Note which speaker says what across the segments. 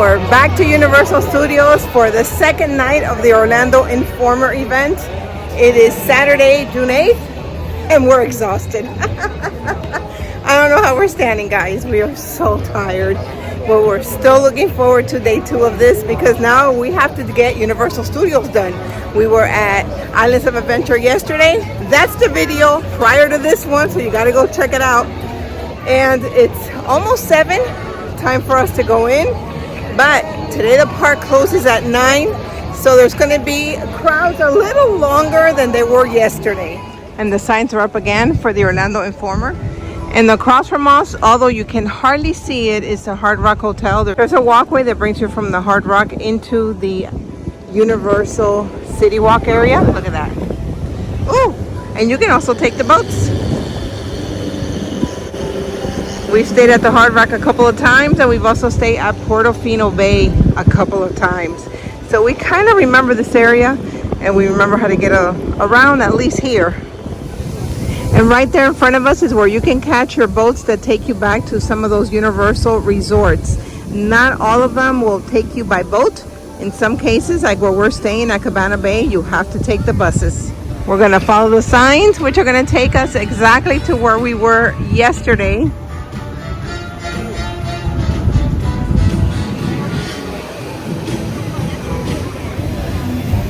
Speaker 1: we're back to Universal Studios for the second night of the Orlando Informer event. It is Saturday, June 8th, and we're exhausted. I don't know how we're standing, guys. We are so tired, but we're still looking forward to day 2 of this because now we have to get Universal Studios done. We were at Islands of Adventure yesterday. That's the video prior to this one, so you got to go check it out. And it's almost 7, time for us to go in. But today the park closes at 9, so there's going to be crowds a little longer than they were yesterday. And the signs are up again for the Orlando Informer. And across from us, although you can hardly see it, is the Hard Rock Hotel. There's a walkway that brings you from the Hard Rock into the Universal City Walk area. Look at that. Oh, and you can also take the boats. We've stayed at the Hard Rock a couple of times, and we've also stayed at Portofino Bay a couple of times. So we kind of remember this area, and we remember how to get around at least here. And right there in front of us is where you can catch your boats that take you back to some of those Universal resorts. Not all of them will take you by boat. In some cases, like where we're staying at Cabana Bay, you have to take the buses. We're gonna follow the signs, which are gonna take us exactly to where we were yesterday.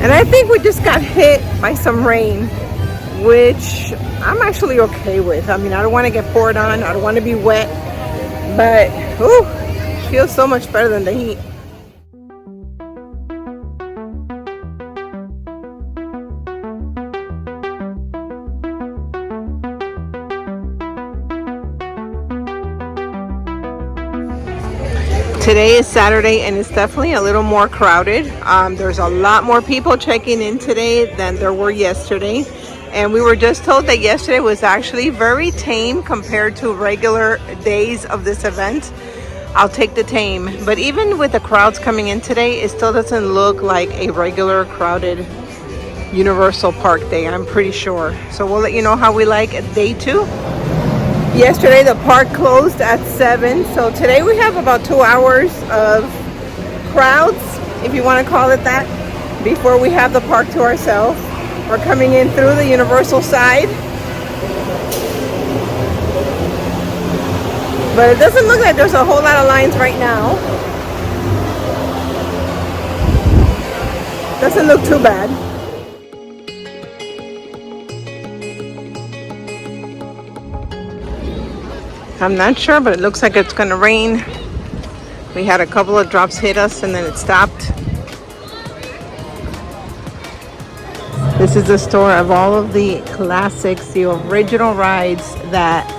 Speaker 1: And I think we just got hit by some rain, which I'm actually okay with. I mean, I don't want to get poured on. I don't want to be wet, but ooh, it feels so much better than the heat. Today is Saturday, and it's definitely a little more crowded. There's a lot more people checking in today than there were yesterday. And we were just told that yesterday was actually very tame compared to regular days of this event. I'll take the tame. But even with the crowds coming in today, it still doesn't look like a regular crowded Universal Park day, I'm pretty sure. So we'll let you know how we like day 2. Yesterday the park closed at 7, so today we have about 2 hours of crowds, if you want to call it that, before we have the park to ourselves. We're coming in through the Universal side, but it doesn't look like there's a whole lot of lines right now. Doesn't look too bad. I'm not sure, but it looks like it's gonna rain. We had a couple of drops hit us and then it stopped. This is the store of all of the classics, the original rides that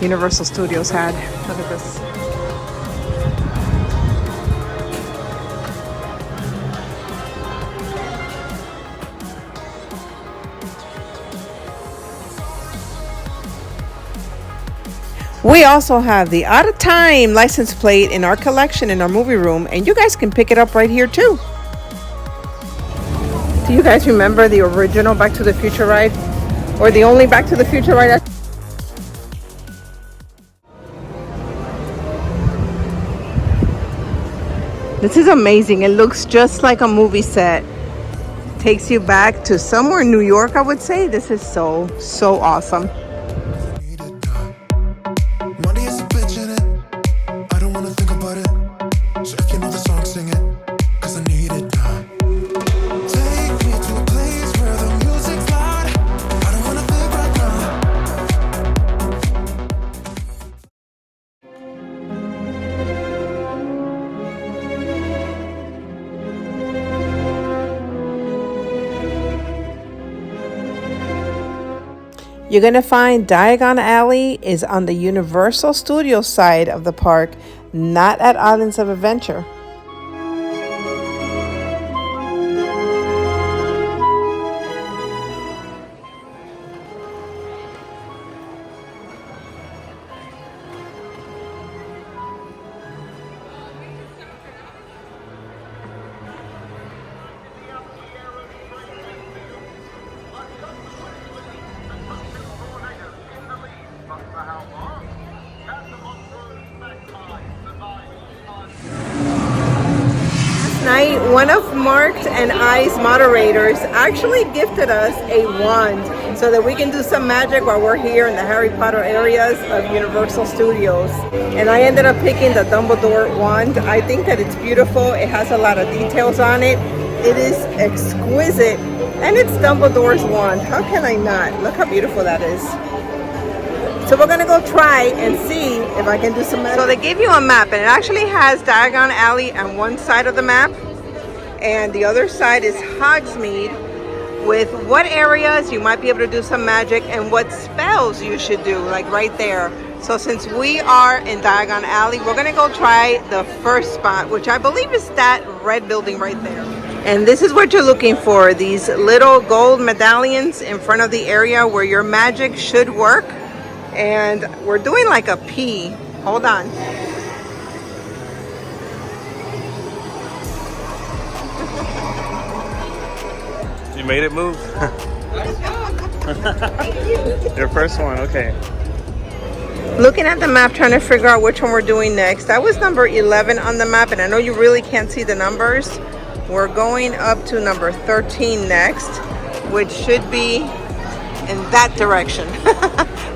Speaker 1: Universal Studios had. Look at this. We also have the Out of Time license plate in our collection in our movie room, and you guys can pick it up right here too. Do you guys remember the original Back to the Future ride? Or the only Back to the Future ride? This is amazing. It looks just like a movie set. Takes you back to somewhere in New York, I would say. This is so awesome. You're going to find Diagon Alley is on the Universal Studios side of the park, not at Islands of Adventure. night, one of Mark's and I's moderators actually gifted us a wand so that we can do some magic while we're here in the Harry Potter areas of Universal Studios. And I ended up picking the Dumbledore wand. I think that it's beautiful. It has a lot of details on it. It is exquisite. And it's Dumbledore's wand. How can I not? Look how beautiful that is. So we're gonna go try and see if I can do some magic. So they gave you a map, and it actually has Diagon Alley on one side of the map, and the other side is Hogsmeade, with what areas you might be able to do some magic and what spells you should do, like right there. So since we are in Diagon Alley, we're gonna go try the first spot, which I believe is that red building right there. And this is what you're looking for, these little gold medallions in front of the area where your magic should work. And we're doing like a P. Hold on.
Speaker 2: You made it move? Your first one, okay.
Speaker 1: Looking at the map, trying to figure out which one we're doing next. That was number 11 on the map, and I know you really can't see the numbers. We're going up to number 13 next, which should be in that direction.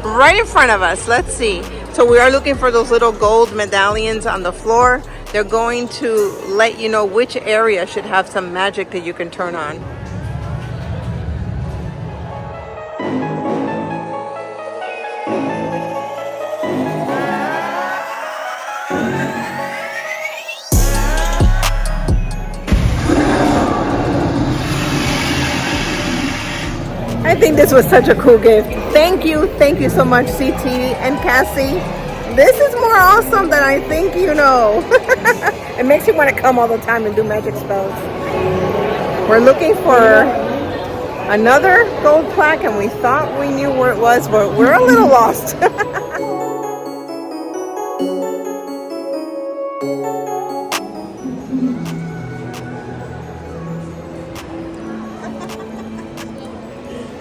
Speaker 1: Right in front of us. Let's see. So we are looking for those little gold medallions on the floor. They're going to let you know which area should have some magic that you can turn on. I think this was such a cool gift. Thank you so much, CT and Cassie. This is more awesome than I think you know. It makes you want to come all the time and do magic spells. We're looking for another gold plaque, and we thought we knew where it was, but we're a little lost.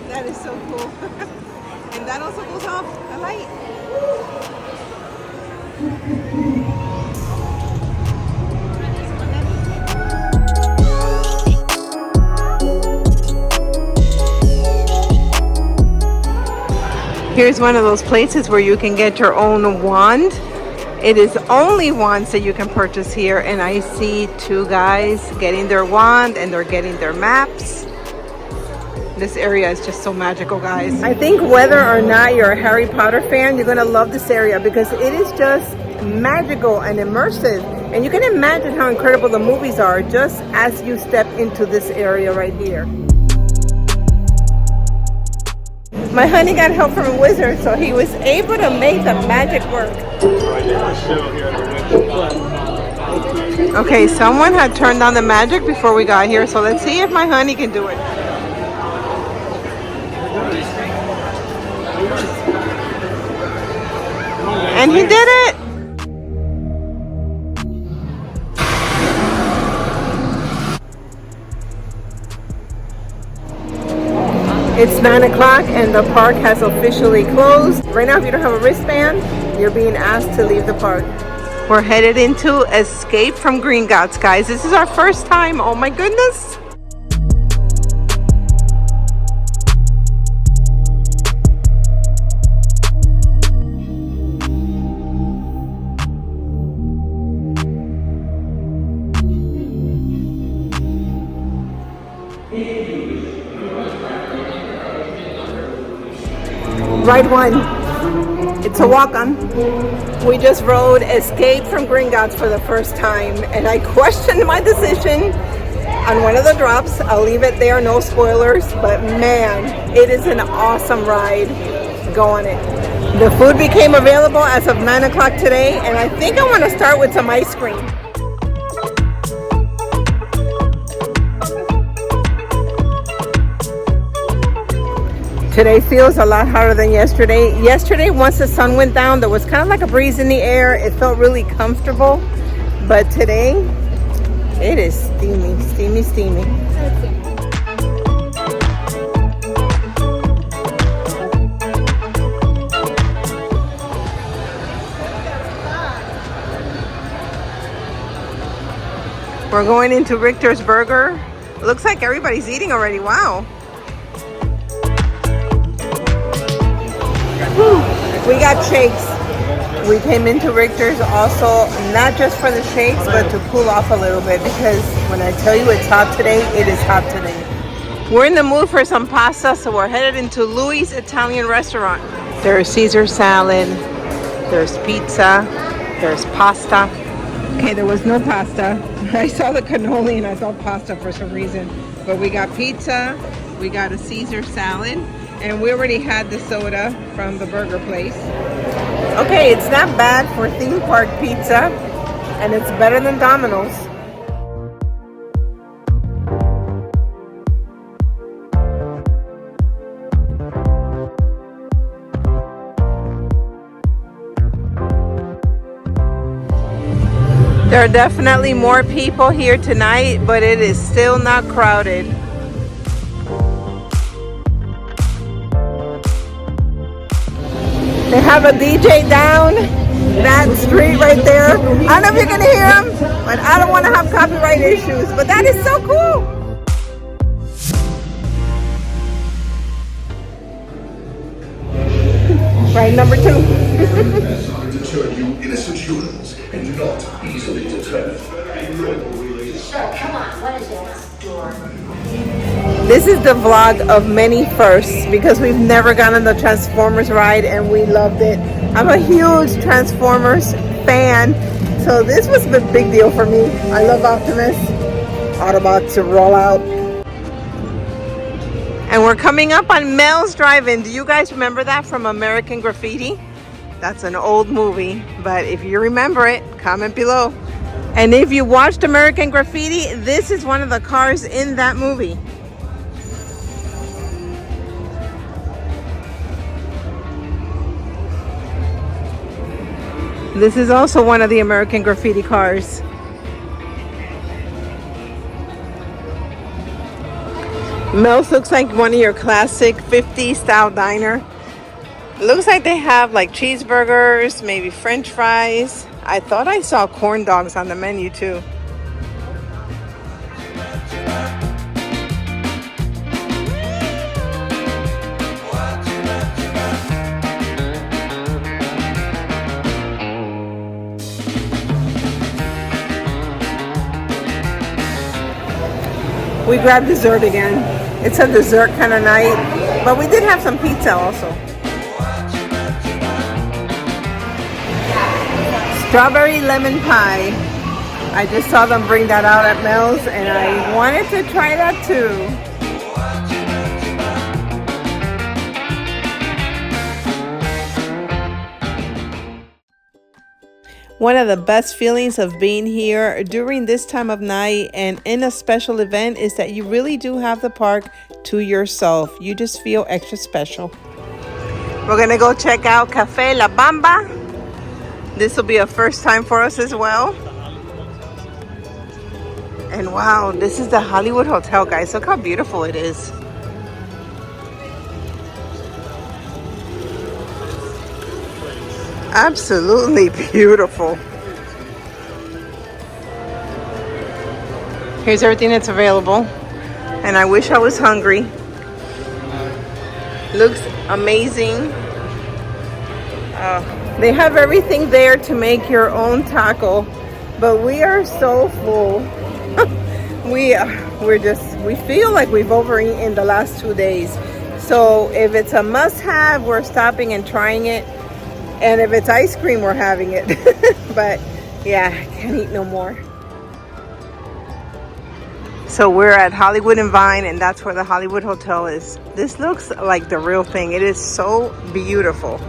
Speaker 1: That is so cool. And that also goes off a light. Here's one of those places where you can get your own wand. It is only wands that you can purchase here, and I see two guys getting their wand and they're getting their maps. This area is just so magical, guys. I think whether or not you're a Harry Potter fan, you're gonna love this area because it is just magical and immersive. And you can imagine how incredible the movies are just as you step into this area right here. My honey got help from a wizard, so he was able to make the magic work. Okay, someone had turned on the magic before we got here, so let's see if my honey can do it. And he did it! It's 9 o'clock and the park has officially closed. Right now, if you don't have a wristband, you're being asked to leave the park. We're headed into Escape from Gringotts, guys. This is our first time. Oh my goodness. Ride one. It's a walk-on. We just rode Escape from Gringotts for the first time, and I questioned my decision on one of the drops. I'll leave it there, no spoilers, but man, it is an awesome ride. Go on it. The food became available as of 9 o'clock today, and I think I want to start with some ice cream. Today feels a lot hotter than yesterday. Yesterday, once the sun went down, there was kind of like a breeze in the air. It felt really comfortable. But today, it is steamy, steamy, steamy. We're going into Richter's Burger. Looks like everybody's eating already. Wow. Whew. We got shakes. We came into Richter's also not just for the shakes, but to cool off a little bit, because when I tell you it's hot today, it is hot today. We're in the mood for some pasta, so we're headed into Louis' Italian restaurant. There's Caesar salad, there's pizza, there's pasta. Okay, there was no pasta. I saw the cannoli and I thought pasta for some reason. But we got pizza, we got a Caesar salad, and we already had the soda from the burger place. Okay, it's not bad for theme park pizza, and it's better than Domino's. There are definitely more people here tonight, but it is still not crowded. They have a DJ down that street right there. I don't know if you're gonna hear him, but I don't want to have copyright issues. But that is so cool. Right, number 2.
Speaker 3: Deter you innocent humans and not easily deterred.
Speaker 4: Sure, come on, what is it? Door.
Speaker 1: This is the vlog of many firsts because we've never gone on the Transformers ride and we loved it. I'm a huge Transformers fan, so this was a big deal for me. I love Optimus. Autobots to roll out. And we're coming up on Mel's Drive-In. Do you guys remember that from American Graffiti? That's an old movie, but if you remember it, comment below. And if you watched American Graffiti, this is one of the cars in that movie. This is also one of the American Graffiti cars. Mel's looks like one of your classic 50s style diner. Looks like they have like cheeseburgers, maybe French fries. I thought I saw corn dogs on the menu too. We grabbed dessert again. It's a dessert kind of night, but we did have some pizza also. Strawberry lemon pie. I just saw them bring that out at Mel's and I wanted to try that too. One of the best feelings of being here during this time of night and in a special event is that you really do have the park to yourself. You just feel extra special. We're gonna go check out Cafe La Bamba. This will be a first time for us as well. And wow, this is the Hollywood Hotel, guys. Look how beautiful it is. Absolutely beautiful. Here's everything that's available. And I wish I was hungry. Looks amazing. They have everything there to make your own taco, but we are so full. we feel like we've overeaten the last 2 days. So if it's a must-have, we're stopping and trying it. And if it's ice cream, we're having it. But yeah, I can't eat no more. So we're at Hollywood and Vine, and that's where the Hollywood Hotel is. This looks like the real thing. It is so beautiful.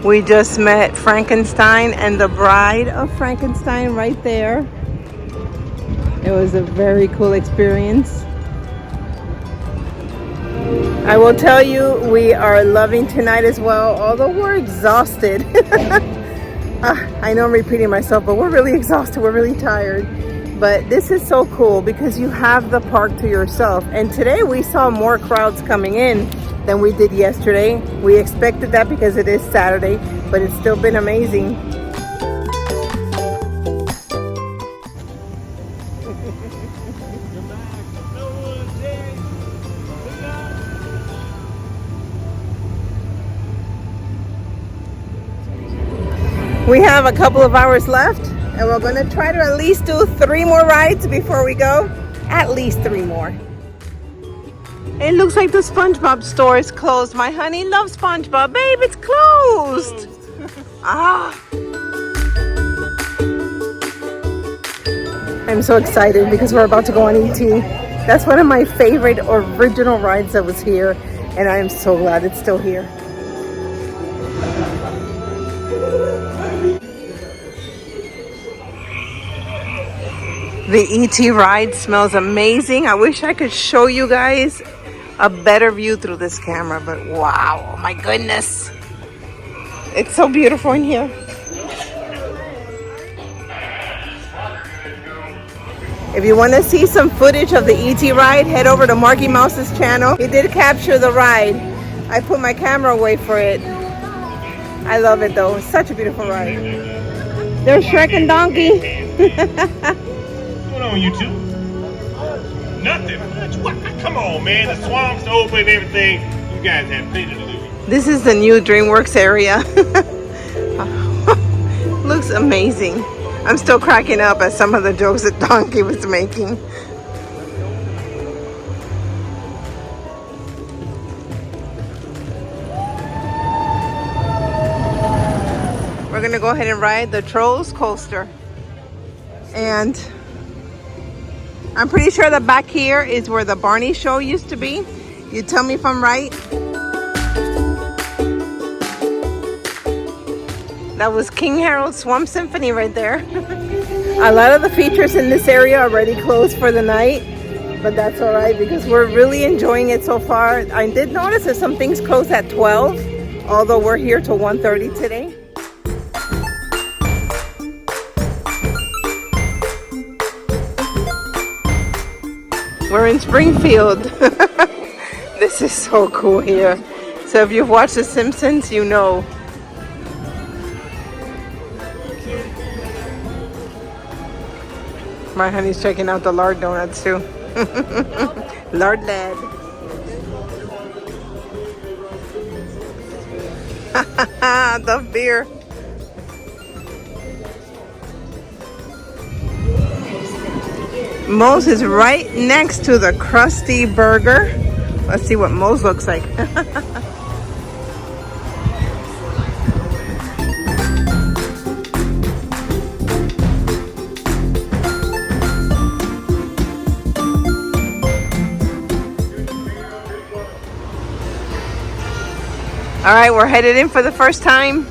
Speaker 1: We just met Frankenstein and the bride of Frankenstein right there. It was a very cool experience. I will tell you, we are loving tonight as well, although we're exhausted. I know I'm repeating myself, but we're really exhausted. We're really tired. But this is so cool because you have the park to yourself. And today we saw more crowds coming in than we did yesterday. We expected that because it is Saturday, but it's still been amazing. We have a couple of hours left, and we're going to try to at least do 3 more rides before we go. At least 3 more. It looks like the SpongeBob store is closed. My honey loves SpongeBob. Babe, it's closed. Ah. I'm so excited because we're about to go on ET. That's one of my favorite original rides that was here, and I am so glad it's still here. The ET ride smells amazing. I wish I could show you guys a better view through this camera, but wow, oh my goodness. It's so beautiful in here. If you want to see some footage of the ET ride, head over to Marky Mouse's channel. He did capture the ride. I put my camera away for it. I love it though. It's such a beautiful ride. There's Shrek and Donkey.
Speaker 5: What's going on, you two? Nothing. What? Come on, man. The swamp's open and everything. You guys have plenty to do.
Speaker 1: This is the new Dreamworks area. Looks amazing. I'm still cracking up at some of the jokes that Donkey was making. We're gonna go ahead and ride the Trolls coaster. And I'm pretty sure that back here is where the Barney show used to be. You tell me if I'm right. That was King Harold's Swamp Symphony right there. A lot of the features in this area are already closed for the night, but that's all right because we're really enjoying it so far. I did notice that some things close at 12, although we're here till 1:30 today. We're in Springfield. This is so cool here. So if you've watched The Simpsons, you know. My honey's checking out the lard donuts too. Lard lad. The beer. Moe's is right next to the Krusty Burger. Let's see what Moe's looks like. All right, we're headed in for the first time.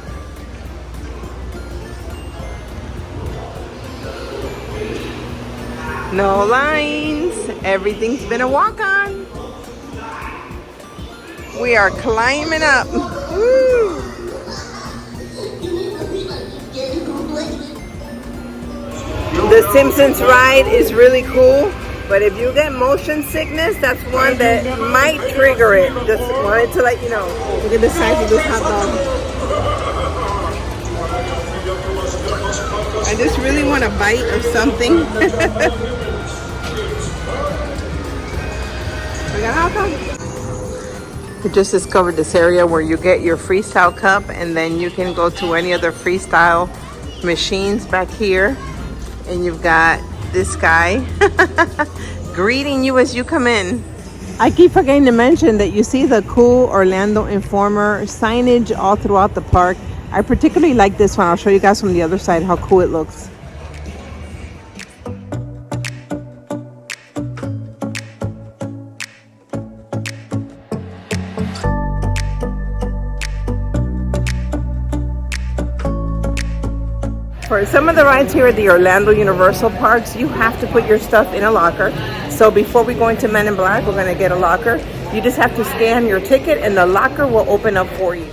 Speaker 1: No lines. Everything's been a walk-on. We are climbing up. Woo. The Simpsons ride is really cool, but if you get motion sickness, that's one that might trigger it. Just wanted to let you know. Look at the size of this hot dog. I just really want a bite of something. We got a hot dog. We just discovered this area where you get your freestyle cup and then you can go to any other freestyle machines back here. And you've got this guy greeting you as you come in. I keep forgetting to mention that you see the cool Orlando Informer signage all throughout the park. I particularly like this one. I'll show you guys from the other side how cool it looks. For some of the rides here at the Orlando Universal Parks, you have to put your stuff in a locker. So before we go into Men in Black, we're going to get a locker. You just have to scan your ticket and the locker will open up for you.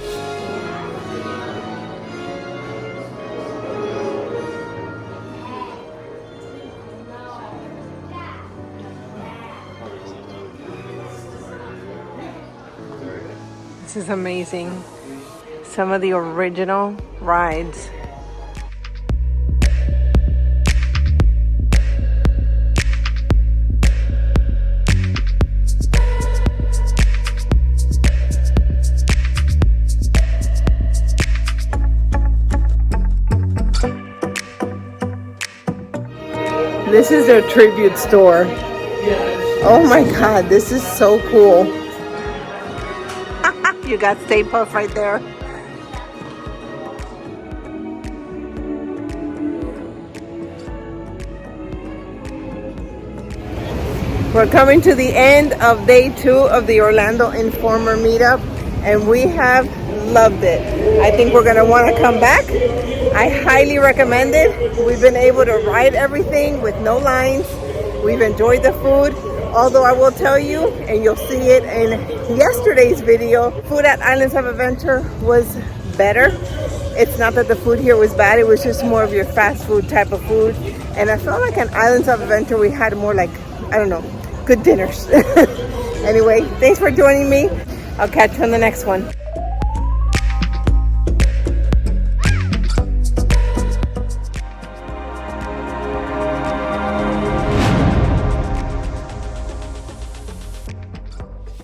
Speaker 1: This is amazing. Some of the original rides. This is their tribute store. Oh my God, this is so cool. You got Stay Puft right there. We're coming to the end of day 2 of the Orlando Informer meetup, and we have loved it. I think we're gonna want to come back. I highly recommend it. We've been able to ride everything with no lines. We've enjoyed the food, although I will tell you, and you'll see it in yesterday's video, food at Islands of Adventure was better. It's not that the food here was bad, it was just more of your fast food type of food. And I felt like at Islands of Adventure we had more like, I don't know, good dinners. Anyway, thanks for joining me. I'll catch you on the next one.